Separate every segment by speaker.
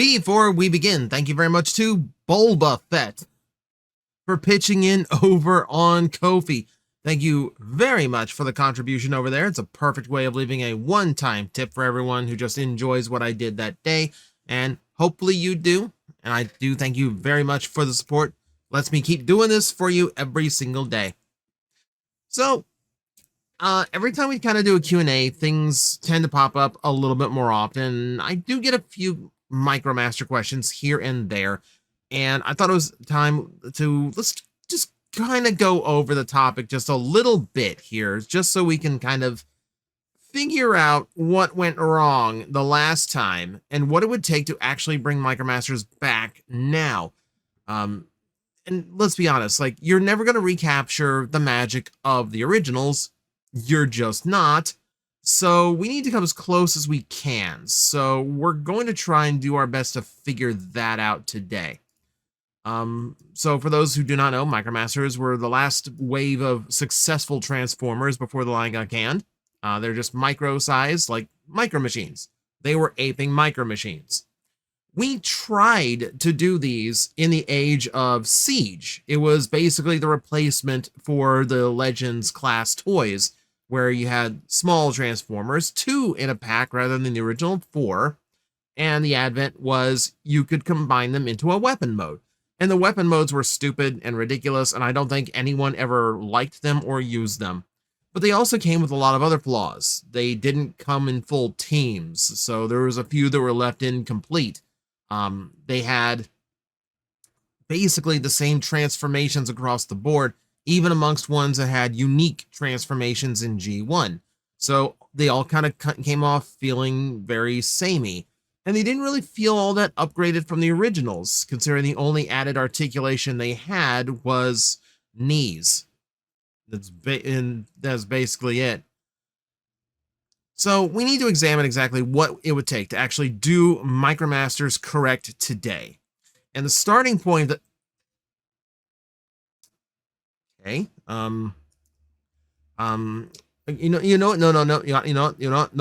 Speaker 1: Before we begin, thank you very much to Bulba Fett for pitching in over on Ko-fi. Thank you very much for the contribution over there. It's a perfect way of leaving a one-time tip for everyone who just enjoys what I did that day, and hopefully you do. And I do thank you very much for the support. Lets me keep doing this for you every single day. So, every time we kind of do a Q&A, things tend to pop up a little bit more often. I do get a few Micromaster questions here and there, and I thought it was time to let's just kind of go over the topic just a little bit here, just so we can kind of figure out what went wrong the last time and what it would take to actually bring Micromasters back now. And let's be honest, like, you're never going to recapture the magic of the originals. You're just not. So we need to come as close as we can. So we're going to try and do our best to figure that out today. So for those who do not know, Micromasters were the last wave of successful Transformers before the line got canned. They're just micro-sized, like Micro Machines. They were aping Micro Machines. We tried to do these in the age of Siege. It was basically the replacement for the Legends class toys, where you had small Transformers, 2 in a pack rather than the original 4, and the advent was you could combine them into a weapon mode. And the weapon modes were stupid and ridiculous, and I don't think anyone ever liked them or used them. But they also came with a lot of other flaws. They didn't come in full teams, so there was a few that were left incomplete. They had basically the same transformations across the board, even amongst ones that had unique transformations in G1. So they all kind of came off feeling very samey. And they didn't really feel all that upgraded from the originals, considering the only added articulation they had was knees. That's basically it. So we need to examine exactly what it would take to actually do Micromasters correct today. And the starting point that... Okay. No,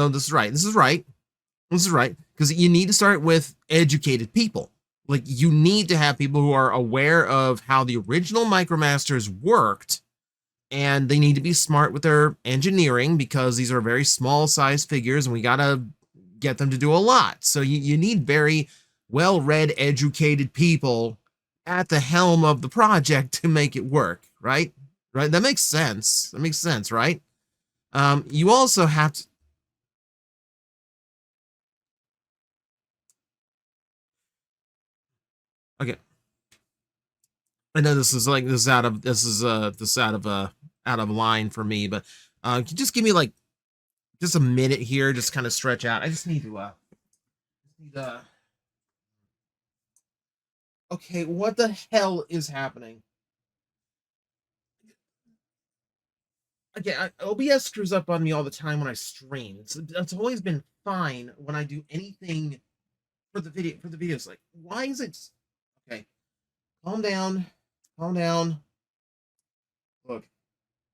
Speaker 1: this is right. This is right. Because you need to start with educated people. Like, you need to have people who are aware of how the original Micromasters worked, and they need to be smart with their engineering, because these are very small size figures and we gotta get them to do a lot. So you need very well-read, educated people at the helm of the project to make it work, right? Right? That makes sense. That makes sense, right? You also have to... Okay. I know this is out of line for me, but can you just give me like just a minute here, just kind of stretch out. I just need to okay, what the hell is happening? Okay, OBS screws up on me all the time when I stream. It's always been fine when I do anything for the videos. Like, why is it... Okay, calm down. Look,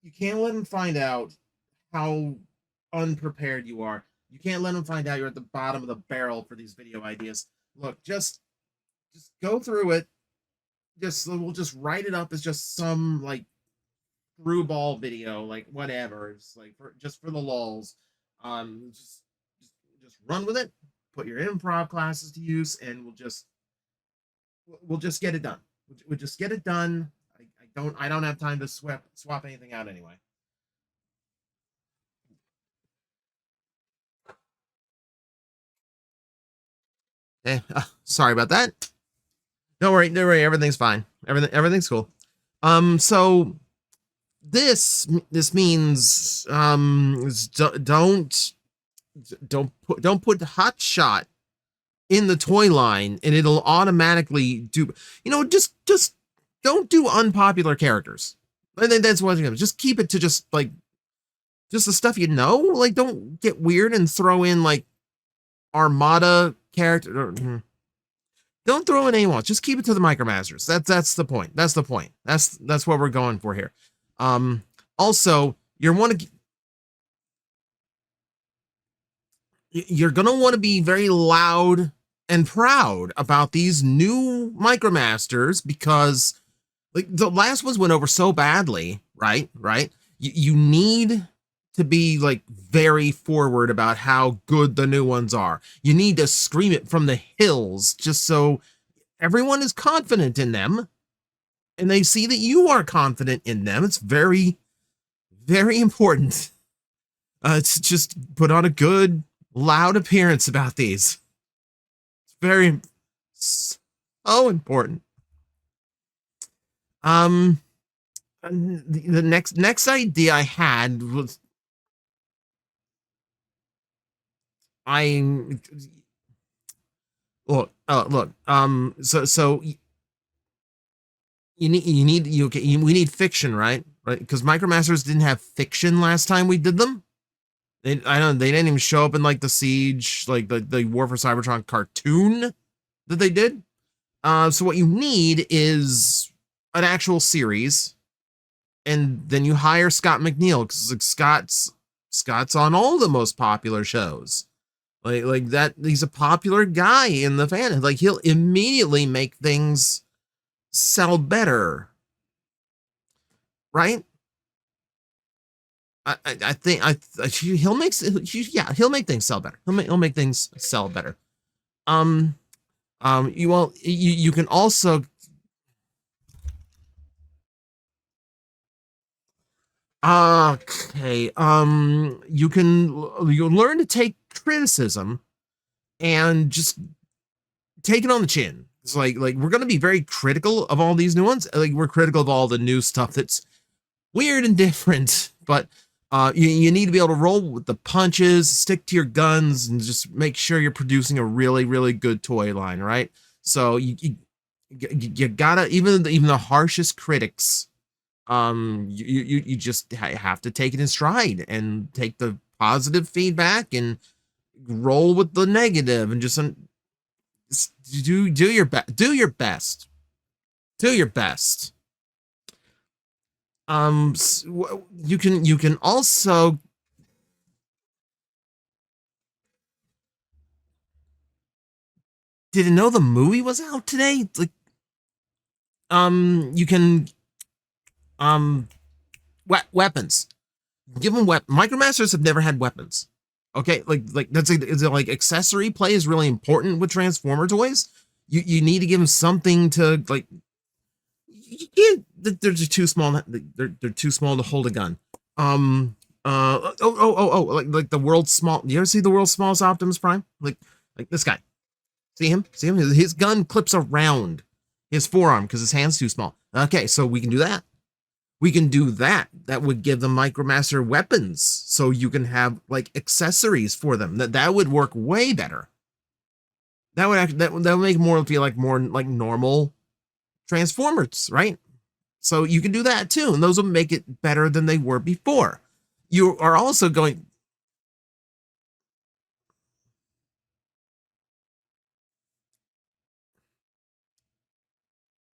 Speaker 1: you can't let them find out how unprepared you are. You can't let them find out you're at the bottom of the barrel for these video ideas. Look, just go through it. We'll just write it up as just some like screwball video, like whatever. It's like just for the lulz. Just run with it. Put your improv classes to use, and we'll just get it done. We'll just get it done. I don't have time to swap anything out anyway. Okay, sorry about that. Don't worry, everything's fine. Everything's cool. So this means don't put Hot Shot in the toy line, and it'll automatically do, just don't do unpopular characters. I think that's what it is. Just keep it to just the stuff you know. Like, don't get weird and throw in like Armada character. Don't throw in anyone. Just keep it to the Micromasters. That's the point. That's the point. That's what we're going for here. Also, you're gonna want to be very loud and proud about these new Micromasters because like the last ones went over so badly, right? You need to be like very forward about how good the new ones are. You need to scream it from the hills just so everyone is confident in them and they see that you are confident in them. It's very, very important to just put on a good, loud appearance about these. It's very, so important. The next idea I had was I look so we need fiction, right? Because Micromasters didn't have fiction last time we did them. They didn't even show up in like the Siege, like the War for Cybertron cartoon that they did. So what you need is an actual series, and then you hire Scott McNeil because like Scott's on all the most popular shows. Like that, he's a popular guy in the fan. Like he'll immediately make things sell better, right? I think he'll make things sell better. He'll make things sell better. You can also okay. You'll learn to take criticism and just take it on the chin. It's like we're gonna be very critical of all these new ones. Like we're critical of all the new stuff that's weird and different, but you need to be able to roll with the punches, stick to your guns, and just make sure you're producing a really, really good toy line, right? So you gotta even the harshest critics, you just have to take it in stride and take the positive feedback and roll with the negative and just do your best. Do your best. Do your best. You can also didn't know the movie was out today. Like, you can weapons. Give them Micromasters have never had weapons. Okay, like that's like accessory play is really important with Transformer toys. You need to give them something to like. You can't. They're just too small. They're too small to hold a gun. Like the world's small. You ever see the world's smallest Optimus Prime? Like this guy. See him? See him? His gun clips around his forearm because his hand's too small. Okay, so we can do that. We can do that. That would give the Micromaster weapons, so you can have like accessories for them. That would work way better. That would actually that would make more feel like more like normal Transformers, right? So you can do that too, and those will make it better than they were before. You are also going.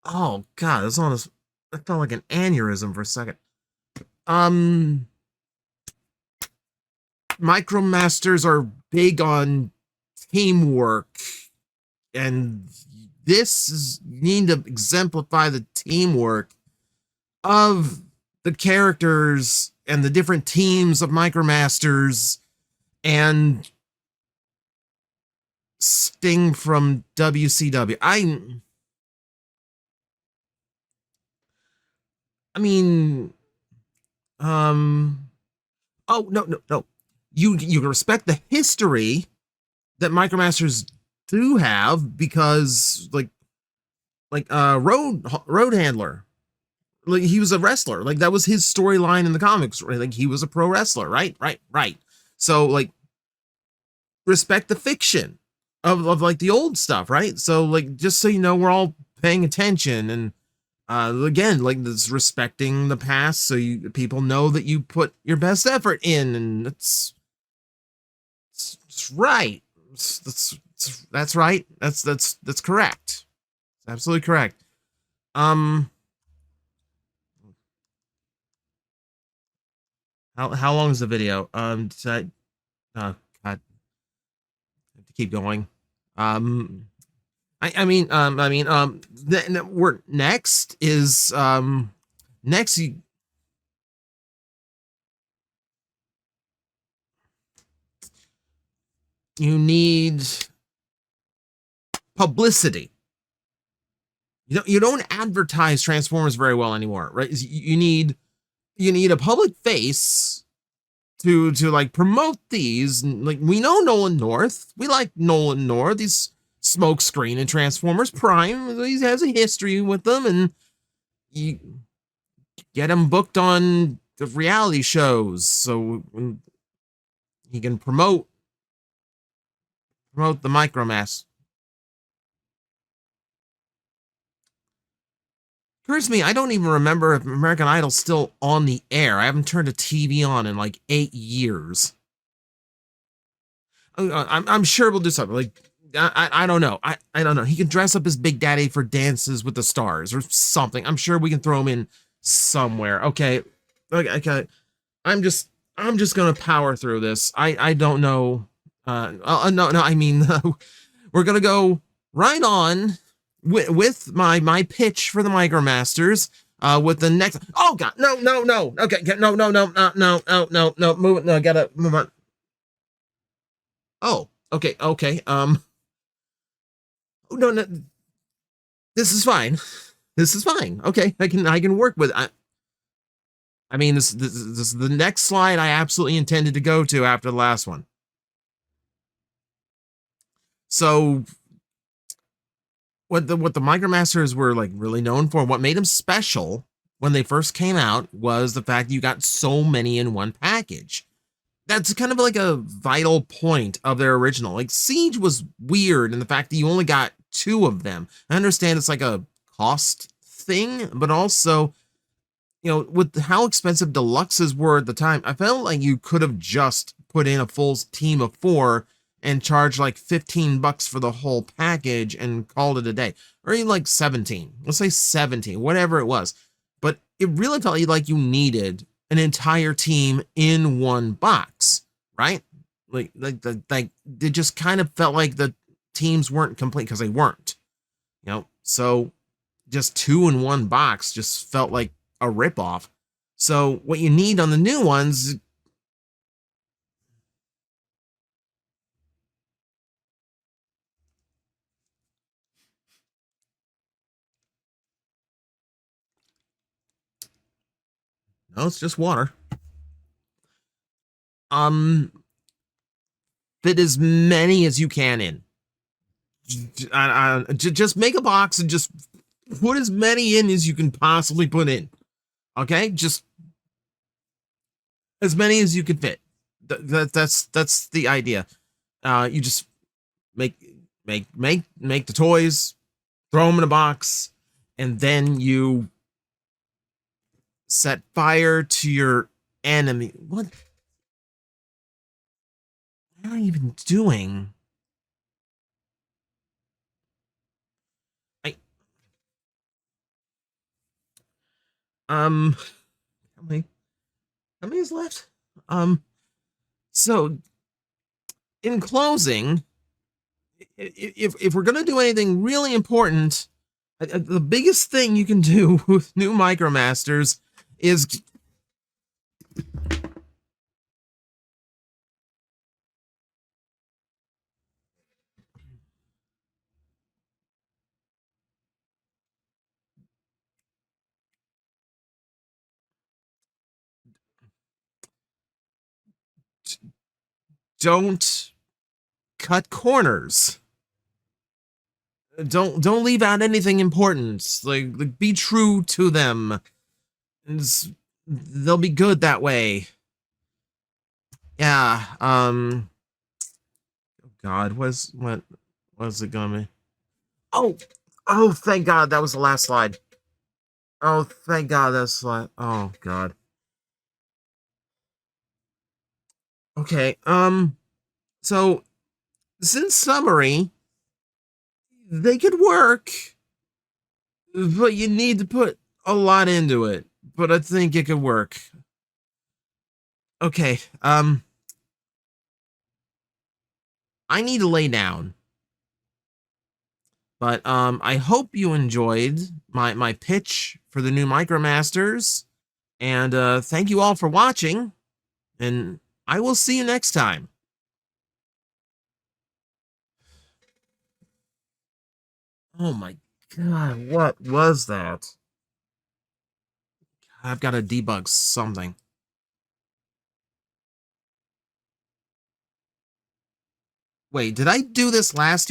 Speaker 1: Oh God, that's almost. That felt like an aneurysm for a second. Micromasters are big on teamwork, and this is you need to exemplify the teamwork of the characters and the different teams of Micromasters and Sting from WCW. I mean, oh no. You can respect the history that Micromasters do have because road handler, like he was a wrestler, like that was his storyline in the comics, right? Like he was a pro wrestler, right. So like respect the fiction of like the old stuff, right? So like just so you know, we're all paying attention and again, like this respecting the past, so people know that you put your best effort in, and it's right. That's right. That's correct. It's absolutely correct. How long is the video? God, I have to keep going. We're next is next you need publicity. You don't advertise Transformers very well anymore, right? You need a public face to like promote these. Like, we know Nolan North. We like Nolan North. He's Smokescreen and Transformers Prime. He has a history with them, and you get him booked on the reality shows so he can promote the Micromasters. Occurs to me, I don't even remember if American Idol's still on the air. I haven't turned a TV on in like 8 years. I'm sure we'll do something. Like, I don't know. I don't know. He can dress up as Big Daddy for Dances with the Stars or something. I'm sure we can throw him in somewhere. Okay. I'm just gonna power through this. I don't know. No. I mean, we're gonna go right on with my pitch for the Micromasters. With the next. Oh God, no. Okay, no. Move it. No, gotta move on. Oh, okay. Oh, no. This is fine. Okay, I can work with it. I mean, this is the next slide I absolutely intended to go to after the last one. So what the Micromasters were like really known for, what made them special when they first came out, was the fact you got so many in one package. That's kind of like a vital point of their original. Like, Siege was weird in the fact that you only got 2 of them. I understand it's like a cost thing, but also, with how expensive deluxes were at the time, I felt like you could have just put in a full team of 4 and charged like $15 for the whole package and called it a day. Or even like 17. Let's say 17, whatever it was. But it really felt like you needed an entire team in one box, right? Like it just kind of felt like the teams weren't complete because they weren't. So just 2 in one box just felt like a ripoff. So what you need on the new ones. No, it's just water. Fit as many as you can in. Just make a box and just put as many in as you can possibly put in. Okay, just as many as you can fit. That's the idea. You just make the toys, throw them in a box, and then you set fire to your enemy. What am I even doing? How many is left? So in closing, if we're gonna do anything really important, the biggest thing you can do with new Micromasters is don't cut corners. Don't leave out anything important. Like be true to them. They'll be good that way. Yeah. Oh God, what was it gonna be? Oh, thank God, that was the last slide. Oh, thank God, that's slide. Oh God. Okay. So, in summary, they could work, but you need to put a lot into it. But I think it could work. Okay. I need to lay down. But I hope you enjoyed my pitch for the new Micromasters. And thank you all for watching. And I will see you next time. Oh my god, what was that? I've got to debug something. Wait, did I do this last year?